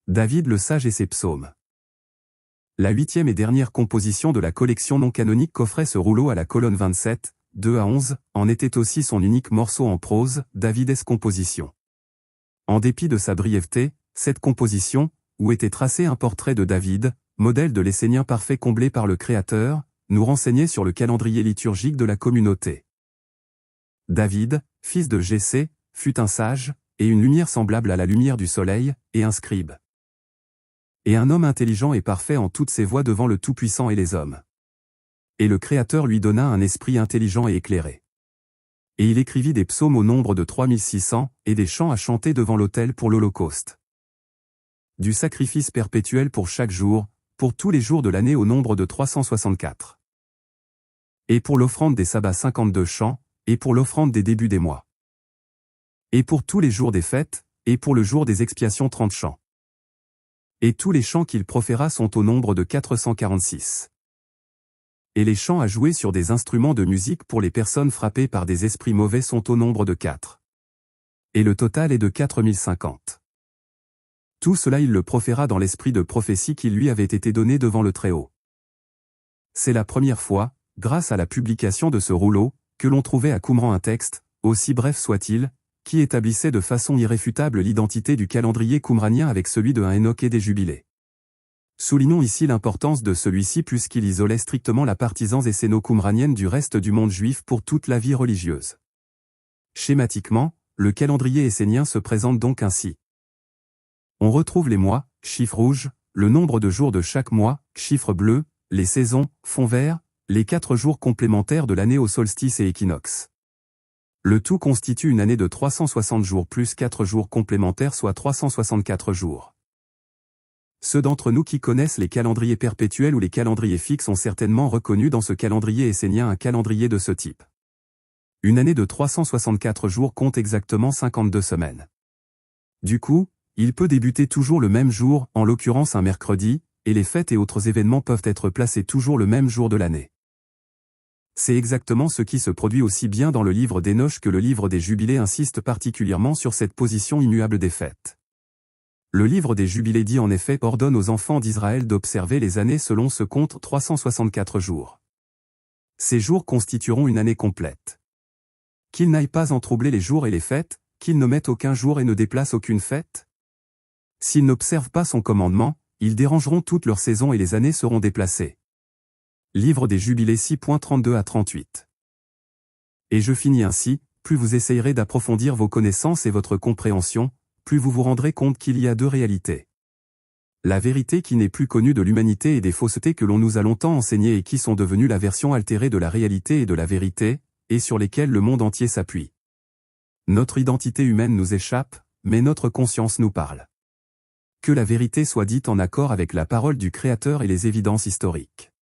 David le Sage et ses psaumes. La 8e et dernière composition de la collection non canonique qu'offrait ce rouleau à la colonne 27, 2 à 11, en était aussi son unique morceau en prose, David's composition. En dépit de sa brièveté, cette composition, où était tracé un portrait de David, modèle de l'essénien parfait comblé par le Créateur, nous renseignait sur le calendrier liturgique de la communauté. David, fils de Jessé, fut un sage, et une lumière semblable à la lumière du soleil, et un scribe. Et un homme intelligent et parfait en toutes ses voies devant le Tout-Puissant et les hommes. Et le Créateur lui donna un esprit intelligent et éclairé. Et il écrivit des psaumes au nombre de 3600, et des chants à chanter devant l'autel pour l'Holocauste. Du sacrifice perpétuel pour chaque jour, pour tous les jours de l'année au nombre de 364. Et pour l'offrande des sabbats 52 chants, et pour l'offrande des débuts des mois. Et pour tous les jours des fêtes, et pour le jour des expiations 30 chants. Et tous les chants qu'il proféra sont au nombre de 446. Et les chants à jouer sur des instruments de musique pour les personnes frappées par des esprits mauvais sont au nombre de 4. Et le total est de 4050. Tout cela il le proféra dans l'esprit de prophétie qui lui avait été donné devant le Très-Haut. C'est la première fois, grâce à la publication de ce rouleau, que l'on trouvait à Qumran un texte, aussi bref soit-il, qui établissait de façon irréfutable l'identité du calendrier qumranien avec celui de Enoch et des Jubilés. Soulignons ici l'importance de celui-ci puisqu'il isolait strictement la partisans esséno-qumranienne du reste du monde juif pour toute la vie religieuse. Schématiquement, le calendrier essénien se présente donc ainsi. On retrouve les mois, chiffre rouge, le nombre de jours de chaque mois, chiffre bleu, les saisons, fond vert, les 4 jours complémentaires de l'année au solstice et équinoxe. Le tout constitue une année de 360 jours plus 4 jours complémentaires soit 364 jours. Ceux d'entre nous qui connaissent les calendriers perpétuels ou les calendriers fixes ont certainement reconnu dans ce calendrier essénien un calendrier de ce type. Une année de 364 jours compte exactement 52 semaines. Du coup, il peut débuter toujours le même jour, en l'occurrence un mercredi, et les fêtes et autres événements peuvent être placés toujours le même jour de l'année. C'est exactement ce qui se produit aussi bien dans le livre d'Enoch que le livre des Jubilés insiste particulièrement sur cette position immuable des fêtes. Le livre des Jubilés dit en effet ordonne aux enfants d'Israël d'observer les années selon ce compte 364 jours. Ces jours constitueront une année complète. Qu'ils n'aillent pas en troubler les jours et les fêtes, qu'ils n'omettent aucun jour et ne déplacent aucune fête. S'ils n'observent pas son commandement, ils dérangeront toutes leurs saisons et les années seront déplacées. Livre des Jubilés 6.32 à 38. Et je finis ainsi, plus vous essayerez d'approfondir vos connaissances et votre compréhension, plus vous vous rendrez compte qu'il y a deux réalités. La vérité qui n'est plus connue de l'humanité et des faussetés que l'on nous a longtemps enseignées et qui sont devenues la version altérée de la réalité et de la vérité, et sur lesquelles le monde entier s'appuie. Notre identité humaine nous échappe, mais notre conscience nous parle. Que la vérité soit dite en accord avec la parole du Créateur et les évidences historiques.